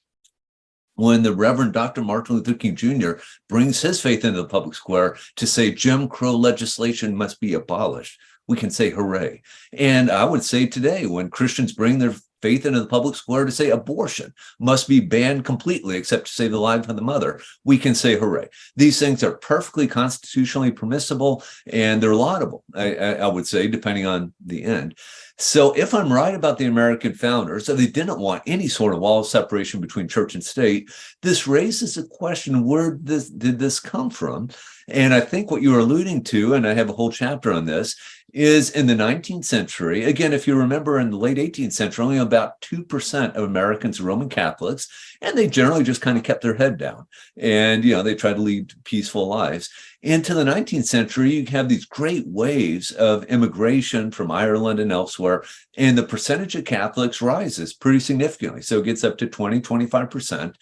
When the Reverend Dr. Martin Luther King Jr. brings his faith into the public square to say Jim Crow legislation must be abolished, we can say hooray. And I would say today, when Christians bring their faith into the public square to say abortion must be banned completely except to save the life of the mother, we can say hooray. These things are perfectly constitutionally permissible, and they're laudable, I would say, depending on the end. So if I'm right about the American founders, that they didn't want any sort of wall of separation between church and state, this raises a question: where did this come from? And I think what you were alluding to, and I have a whole chapter on this, is in the 19th century. Again, if you remember, in the late 18th century, only about 2% of Americans are Roman Catholics, and they generally just kind of kept their head down. And, they tried to lead peaceful lives. Into the 19th century, you have these great waves of immigration from Ireland and elsewhere, and the percentage of Catholics rises pretty significantly. So it gets up to 20-25%.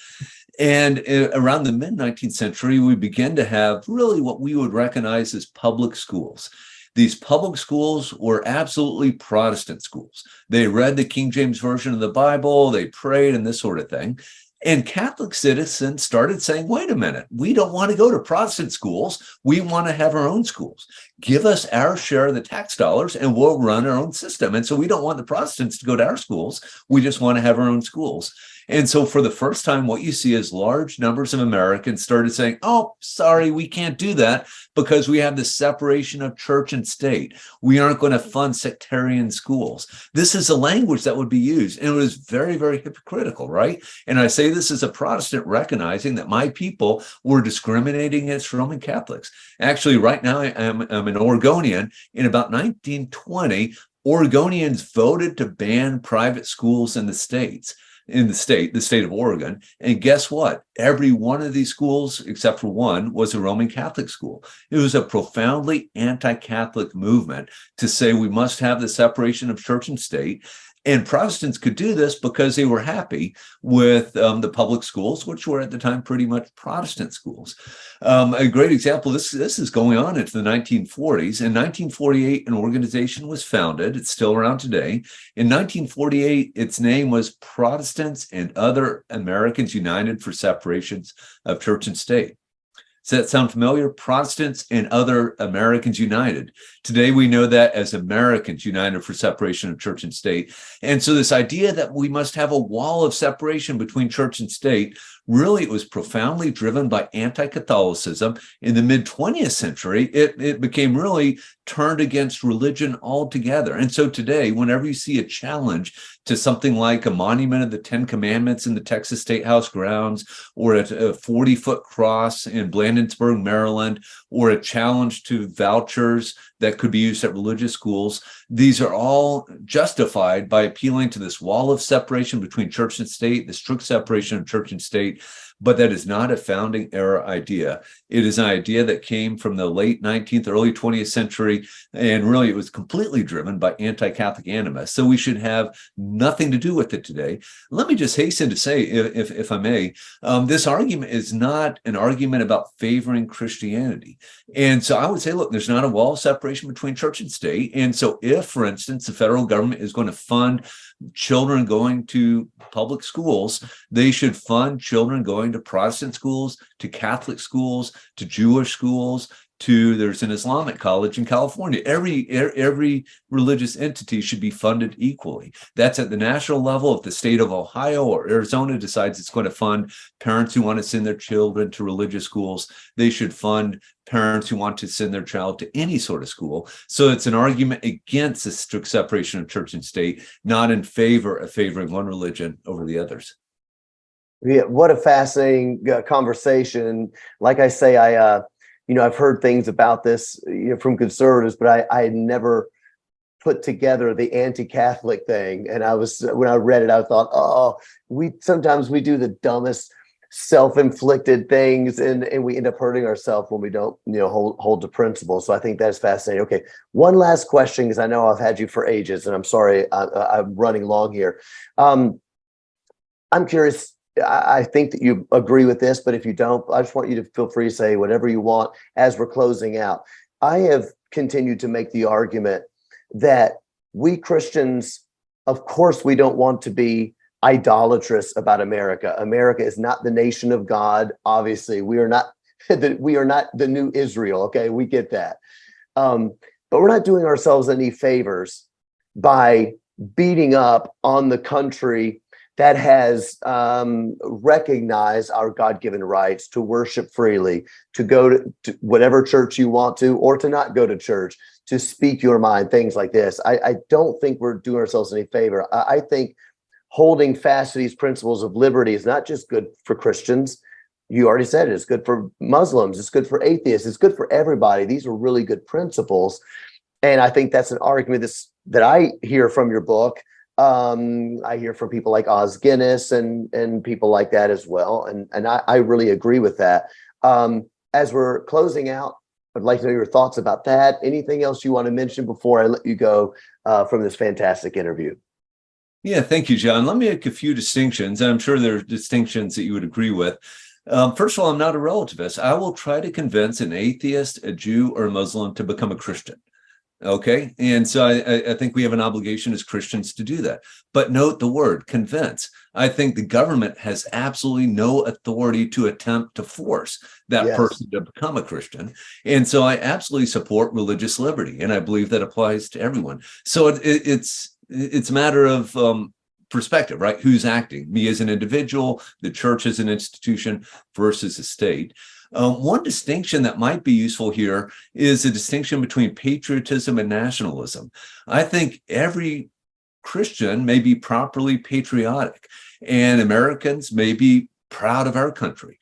And around the mid-19th century, we begin to have really what we would recognize as public schools. These public schools were absolutely Protestant schools. They read the King James Version of the Bible, they prayed, and this sort of thing. And Catholic citizens started saying, wait a minute, we don't want to go to Protestant schools. We want to have our own schools. Give us our share of the tax dollars and we'll run our own system. And so we don't want the Protestants to go to our schools. We just want to have our own schools. And so for the first time, what you see is large numbers of Americans started saying, oh, sorry, we can't do that because we have the separation of church and state. We aren't going to fund sectarian schools. This is a language that would be used. And it was very, very hypocritical, right? And I say this as a Protestant recognizing that my people were discriminating against Roman Catholics. Actually, right now, I'm an Oregonian. In about 1920, Oregonians voted to ban private schools in the state of Oregon. And guess what? Every one of these schools, except for one, was a Roman Catholic school. It was a profoundly anti-Catholic movement to say we must have the separation of church and state. And Protestants could do this because they were happy with the public schools, which were at the time pretty much Protestant schools. A great example, this is going on into the 1940s. In 1948, an organization was founded. It's still around today. In 1948, its name was Protestants and Other Americans United for Separations of Church and State. Does that sound familiar? Protestants and Other Americans United. Today, we know that as Americans United for Separation of Church and State. And so this idea that we must have a wall of separation between church and state, really, it was profoundly driven by anti-Catholicism. In the mid-20th century, it became really turned against religion altogether. And so today, whenever you see a challenge to something like a monument of the Ten Commandments in the Texas State House grounds, or a 40-foot cross in Blandonsburg, Maryland, or a challenge to vouchers that could be used at religious schools, these are all justified by appealing to this wall of separation between church and state, the strict separation of church and state. But that is not a founding era idea. It is an idea that came from the late 19th, early 20th century, and really it was completely driven by anti-Catholic animus. So we should have nothing to do with it today. Let me just hasten to say, if I may, this argument is not an argument about favoring Christianity. And so I would say, look, there's not a wall of separation between church and state. And so if, for instance, the federal government is going to fund children going to public schools, they should fund children going to Protestant schools, to Catholic schools, to Jewish schools, there's an Islamic college in California. Every religious entity should be funded equally. That's at the national level. If the state of Ohio or Arizona decides it's going to fund parents who want to send their children to religious schools, they should fund parents who want to send their child to any sort of school. So it's an argument against the strict separation of church and state, not in favor of favoring one religion over the others. Yeah, what a fascinating conversation. Like I say, I've heard things about this, from conservatives, but I had never put together the anti-Catholic thing. And when I read it, I thought, sometimes we do the dumbest self-inflicted things and we end up hurting ourselves when we don't, hold to principles. So I think that's fascinating. Okay. One last question, because I know I've had you for ages and I'm sorry, I'm running long here. I'm curious. I think that you agree with this, but if you don't, I just want you to feel free to say whatever you want as we're closing out. I have continued to make the argument that we Christians, of course, we don't want to be idolatrous about America. America is not the nation of God. Obviously, we are not the new Israel. Okay, we get that. But we're not doing ourselves any favors by beating up on the country that has recognized our God-given rights to worship freely, to go to whatever church you want to, or to not go to church, to speak your mind, things like this. I don't think we're doing ourselves any favor. I think holding fast to these principles of liberty is not just good for Christians. You already said it. It's good for Muslims. It's good for atheists. It's good for everybody. These are really good principles. And I think that's an argument that I hear from your book. I hear from people like Os Guinness and people like that as well. And I really agree with that. As we're closing out, I'd like to know your thoughts about that. Anything else you want to mention before I let you go from this fantastic interview? Yeah, thank you, John. Let me make a few distinctions. I'm sure there are distinctions that you would agree with. First of all, I'm not a relativist. I will try to convince an atheist, a Jew, or a Muslim to become a Christian. Okay. And so I think we have an obligation as Christians to do that. But note the word convince. I think the government has absolutely no authority to attempt to force that Yes. person to become a Christian. And so I absolutely support religious liberty. And I believe that applies to everyone. So it's a matter of perspective, right? Who's acting? Me as an individual, the church as an institution versus the state. One distinction that might be useful here is the distinction between patriotism and nationalism. I think every Christian may be properly patriotic, and Americans may be proud of our country.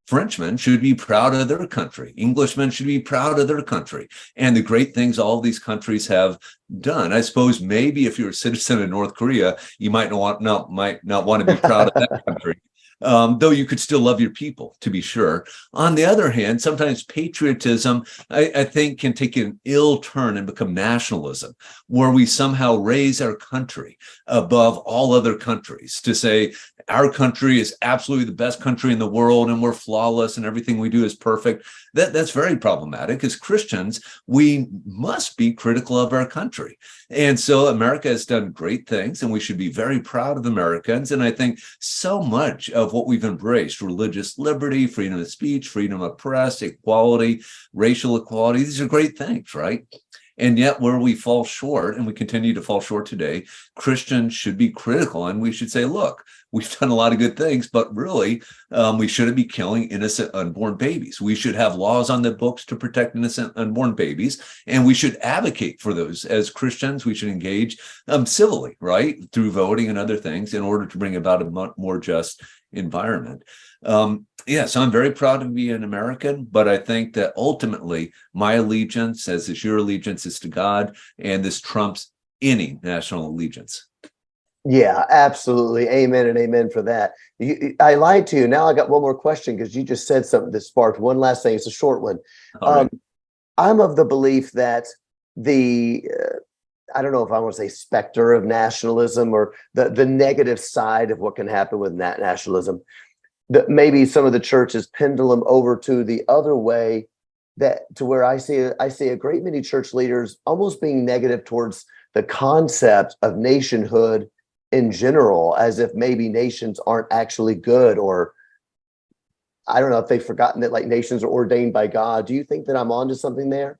Frenchmen should be proud of their country. Englishmen should be proud of their country and the great things all these countries have done. I suppose maybe if you're a citizen of North Korea, you might not want to be proud of that country. Though you could still love your people, to be sure. On the other hand, sometimes patriotism, I think, can take an ill turn and become nationalism, where we somehow raise our country above all other countries to say our country is absolutely the best country in the world and we're flawless and everything we do is perfect. That's very problematic. As Christians, we must be critical of our country. And so America has done great things and we should be very proud of Americans. And I think so much of what we've embraced, religious liberty, freedom of speech, freedom of press, equality, racial equality, these are great things, right? And yet where we fall short, and we continue to fall short today, Christians should be critical and we should say, look, we've done a lot of good things, but really we shouldn't be killing innocent unborn babies. We should have laws on the books to protect innocent unborn babies, and we should advocate for those. As Christians, we should engage civilly, right, through voting and other things in order to bring about a more just environment. Yes, I'm very proud to be an American, but I think that ultimately my allegiance, as is your allegiance, is to God, and this trumps any national allegiance. Yeah, absolutely. Amen and amen for that. I lied to you. Now I got one more question because you just said something that sparked one last thing. It's a short one. Right. I'm of the belief that I don't know if I want to say specter of nationalism or the negative side of what can happen with nationalism, that maybe some of the churches pendulum over to the other way, that to where I see a great many church leaders almost being negative towards the concept of nationhood in general, as if maybe nations aren't actually good, or I don't know if they've forgotten that like nations are ordained by God. Do you think that I'm onto something there?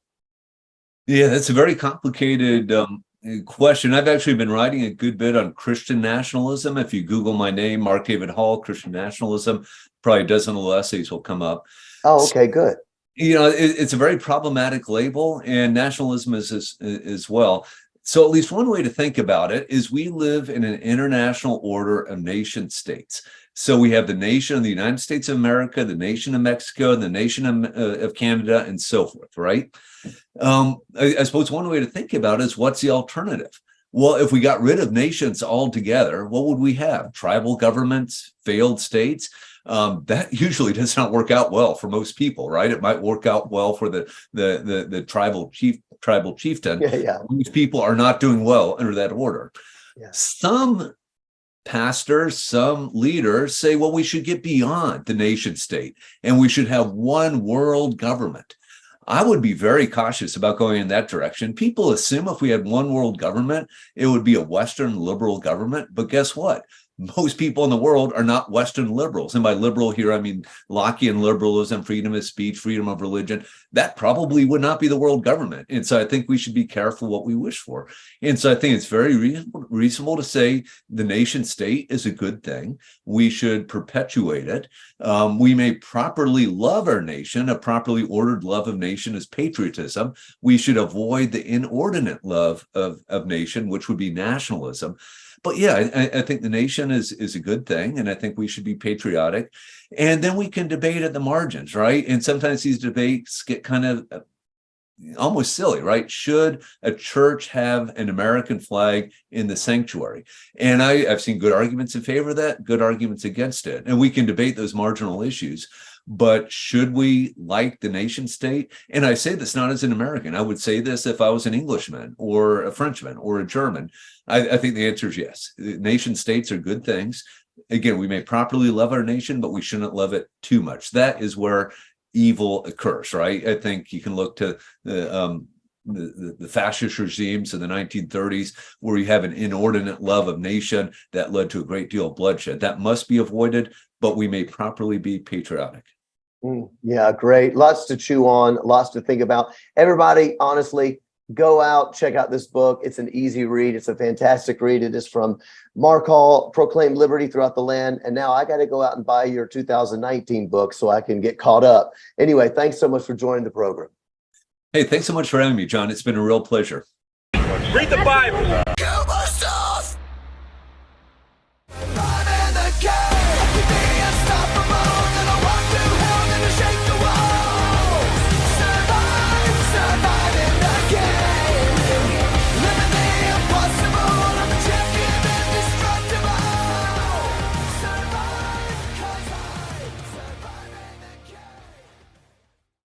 Yeah, that's a very complicated question. I've actually been writing a good bit on Christian nationalism. If you Google my name, Mark David Hall, Christian nationalism, probably a dozen little essays will come up. Oh, okay, good. You know, it's a very problematic label, and nationalism is as well. So at least one way to think about it is we live in an international order of nation states. So we have the nation of the United States of America, the nation of Mexico, the nation of Canada, and so forth, right? I suppose one way to think about it is, what's the alternative? Well, if we got rid of nations altogether, what would we have? Tribal governments, failed states? That usually does not work out well for most people, right? It might work out well for the tribal chieftain. Yeah. Most people are not doing well under that order. Yeah. Some pastors, some leaders say, well, we should get beyond the nation state and we should have one world government. I would be very cautious about going in that direction. People assume if we had one world government, it would be a Western liberal government. But guess what? Most people in the world are not Western liberals. And by liberal here, I mean Lockean liberalism, freedom of speech, freedom of religion. That probably would not be the world government. And so I think we should be careful what we wish for. And so I think it's very reasonable to say the nation state is a good thing. We should perpetuate it. We may properly love our nation. A properly ordered love of nation is patriotism. We should avoid the inordinate love of nation, which would be nationalism. But yeah, I think the nation is a good thing, and I think we should be patriotic. And then we can debate at the margins, right? And sometimes these debates get kind of almost silly, right? Should a church have an American flag in the sanctuary? And I've seen good arguments in favor of that, good arguments against it. And we can debate those marginal issues. But should we like the nation state? And I say this not as an American. I would say this if I was an Englishman or a Frenchman or a German. I think the answer is yes. Nation states are good things. Again, we may properly love our nation, but we shouldn't love it too much. That is where evil occurs, right? I think you can look to the the fascist regimes in the 1930s, where you have an inordinate love of nation that led to a great deal of bloodshed. That must be avoided, but we may properly be patriotic. Yeah, great. Lots to chew on, lots to think about. Everybody, honestly, go out, check out this book. It's an easy read. It's a fantastic read. It is from Mark Hall, Proclaim Liberty Throughout the Land. And now I got to go out and buy your 2019 book so I can get caught up. Anyway, thanks so much for joining the program. Hey, thanks so much for having me, John. It's been a real pleasure. Read the Bible. Kill myself.